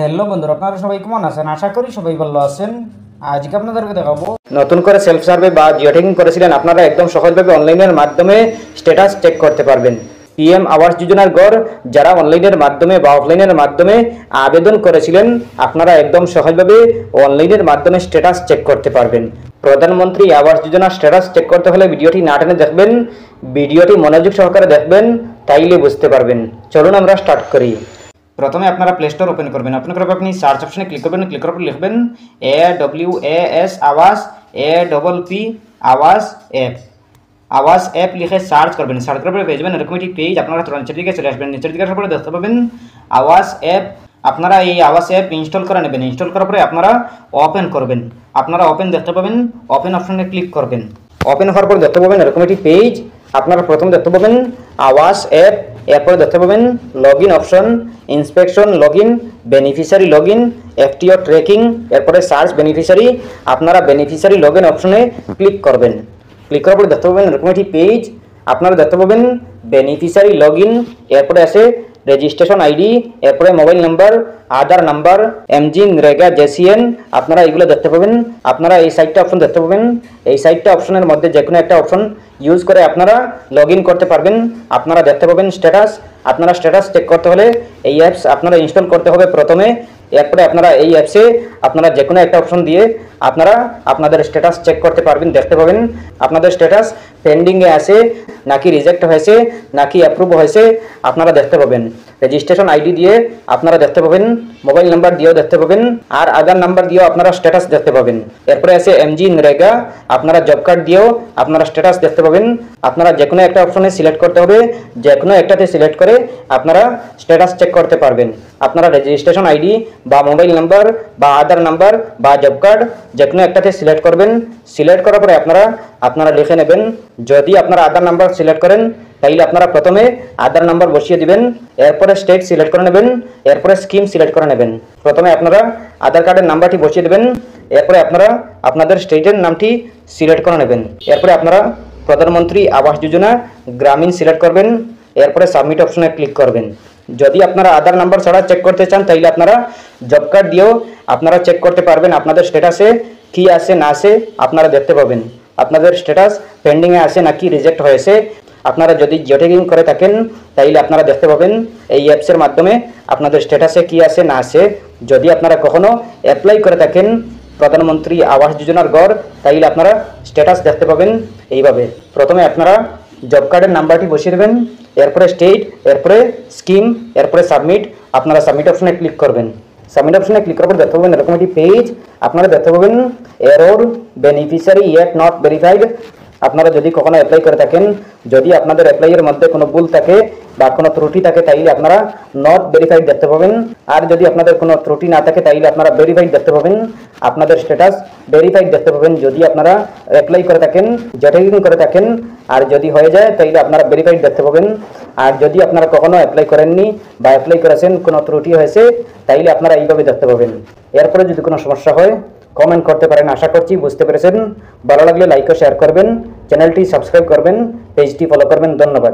Hello বন্ধুরা, আপনারা সবাই কেমন আছেন? আশা করি সবাই ভালো আছেন। আজকে আপনাদেরকে দেখাবো নতুন করে সেলফ সার্ভে বা জিও ট্যাগিং করেছিলেন আপনারা একদম সহজভাবে অনলাইনের মাধ্যমে স্ট্যাটাস চেক করতে পারবেন। পিএম আবাস যোজনার ঘর যারা অনলাইনের মাধ্যমে বা অফলাইনের মাধ্যমে আবেদন করেছিলেন আপনারা একদম সহজভাবে অনলাইনের মাধ্যমে স্ট্যাটাস চেক করতে পারবেন। প্রধানমন্ত্রী আবাস যোজনার স্ট্যাটাস চেক করতে হলে ভিডিওটি না টেনে দেখবেন, ভিডিওটি মনোযোগ সহকারে দেখবেন, তাইলে বুঝতে পারবেন। চলুন আমরা স্টার্ট করি। প্রথমে আপনারা প্লে স্টোর ওপেন করবেন। ওপেন করার পর আপনি সার্চ অপশনে ক্লিক করবেন। ক্লিক করার পর লিখবেন AWAS আওয়াজ APP আওয়াজ অ্যাপ। আওয়াজ অ্যাপ লিখে সার্চ করবেন। সার্চ করার পরে পেয়ে যাবেন এরকম একটি পেজ। আপনারা নিচের দিকে চলে আসবেন। নিচের দিকে আসার পরে দেখতে পাবেন আওয়াজ অ্যাপ। আপনারা এই আওয়াজ অ্যাপ ইনস্টল করে নেবেন। ইনস্টল করার পরে আপনারা ওপেন করবেন। আপনারা ওপেন দেখতে পাবেন, ওপেন অপশনে ক্লিক করবেন। ওপেন হওয়ার পর দেখতে পাবেন এরকম একটি পেজ। আপনারা প্রথম দেখতে পাবেন আওয়াজ অ্যাপ, এরপরে দেখতে পাবেন log in option, inspection log in, beneficiary log in, FTO tracking, এরপরে সার্চ বেনিফিশিয়ারি। আপনারা বেনিফিশিয়ারি লগ ইন অপশনে ক্লিক করবেন। ক্লিক করার পরে দেখতে পাবেন এরকম একটি পেজ। আপনারা দেখতে পাবেন বেনিফিশিয়ারি লগ ইন, এরপরে আছে রেজিস্ট্রেশন আইডি, এরপরে মোবাইল নাম্বার, আধার নাম্বার, এমজি, নরেগা, জেসিএন। আপনারা এইগুলো দেখতে পাবেন। আপনারা এই সাইটটা অপশন দেখতে পাবেন। এই সাইটটা অপশনের মধ্যে যে কোনো একটা অপশন ইউজ করে আপনারা লগ ইন করতে পারবেন। আপনারা দেখতে পাবেন স্ট্যাটাস। আপনারা স্ট্যাটাস চেক করতে হলে এই অ্যাপস আপনারা ইনস্টল করতে হবে প্রথমে। এরপরে আপনারা এই অ্যাপসে আপনারা যে কোনো একটা অপশন দিয়ে আপনারা আপনাদের স্ট্যাটাস চেক করতে পারবেন। দেখতে পাবেন আপনাদের স্ট্যাটাস পেন্ডিংয়ে আছে নাকি রিজেক্ট হয়েছে নাকি অ্যাপ্রুভ হয়েছে আপনারা দেখতে পাবেন। রেজিস্ট্রেশন আইডি দিয়ে আপনারা দেখতে পাবেন, মোবাইল নাম্বার দিয়েও দেখতে পাবেন, আর আধার নাম্বার দিয়েও আপনারা স্ট্যাটাস দেখতে পাবেন। এরপরে আছে এমজি, নরেগা, আপনারা জব কার্ড দিয়েও আপনারা স্ট্যাটাস দেখতে পাবেন। আপনারা যে কোনো একটা অপশনে সিলেক্ট করতে হবে, যে কোনো একটাতে সিলেক্ট করে আপনারা স্ট্যাটাস চেক করতে পারবেন। আপনারা রেজিস্ট্রেশন আইডি বা মোবাইল নাম্বার বা আধার নাম্বার বা জব কার্ড যে কোনো একটাতে সিলেক্ট করবেন। সিলেক্ট করার পরে আপনারা লিখে নেবেন। যদি আপনারা আধার নাম্বার সিলেক্ট করেন তাইলে আপনারা প্রথমে আধার নাম্বার বসিয়ে দিবেন, এরপরে স্টেট সিলেক্ট করে নেবেন, এরপরে স্কিম সিলেক্ট করে নেবেন। প্রথমে আপনারা আধার কার্ডের নাম্বারটি বসিয়ে দেবেন, এরপরে আপনারা আপনাদের স্টেটের নামটি সিলেক্ট করে নেবেন। এরপরে আপনারা প্রধানমন্ত্রী আবাস যোজনা গ্রামীণ সিলেক্ট করবেন, এরপরে সাবমিট অপশনে ক্লিক করবেন। যদি আপনারা আধার নাম্বার ছাড়া চেক করতে চান তাইলে আপনারা জব কার্ড দিয়েও আপনারা চেক করতে পারবেন। আপনাদের স্ট্যাটাসে কি আছে না আছে আপনারা দেখতে পাবেন। আপনাদের স্ট্যাটাস পেন্ডিংয়ে আছে নাকি রিজেক্ট হয়েছে। আপনারা যদি জিও ট্যাগিং করে থাকেন তাইলে আপনারা দেখতে পাবেন এই অ্যাপসের মাধ্যমে আপনাদের স্ট্যাটাসে কি আছে না আছে। যদি আপনারা কখনো অ্যাপ্লাই করে থাকেন প্রধানমন্ত্রী আবাস যোজনার ঘর তাইলে আপনারা স্ট্যাটাস দেখতে পাবেন এইভাবে। প্রথমে আপনারা জব কার্ডের নাম্বারটি বসিয়ে দেবেন, এরপরে স্টেট, এরপরে স্কিম, এরপরে সাবমিট। আপনারা সাবমিট অপশনে ক্লিক করবেন। সাবমিট অপশনে ক্লিক করার পর দেখতে পাবেন এরকম একটি পেজ। আপনারা দেখতে পাবেন error beneficiary yet not verified. আপনারা যদি কখনো অ্যাপ্লাই করে থাকেন, যদি আপনাদের অ্যাপ্লাইয়ের মধ্যে কোনো ভুল থাকে বা কোনো ত্রুটি থাকে তাইলে আপনারা নট ভেরিফাইড দেখতে পাবেন। আর যদি আপনাদের কোনো ত্রুটি না থাকে তাইলে আপনারা ভেরিফাইড দেখতে পাবেন। আপনাদের স্ট্যাটাস ভেরিফাইড দেখতে পাবেন যদি আপনারা অ্যাপ্লাই করে থাকেন, জিও ট্যাগিং করে থাকেন। আর যদি হয়ে যায় তাইলে আপনারা ভেরিফাইড দেখতে পাবেন। আর যদি আপনারা কখনো অ্যাপ্লাই করেননি বা অ্যাপ্লাই করেছেন কোনো ত্রুটি হয়েছে তাইলে আপনারা এইভাবে দেখতে পাবেন। এরপরে যদি কোনো সমস্যা হয় কমেন্ট করতে পারেন। আশা করছি বুঝতে পেরেছেন। ভালো লাগলে লাইক ও শেয়ার করবেন, চ্যানেলটি সাবস্ক্রাইব করবেন, পেজটি ফলো করবেন। ধন্যবাদ।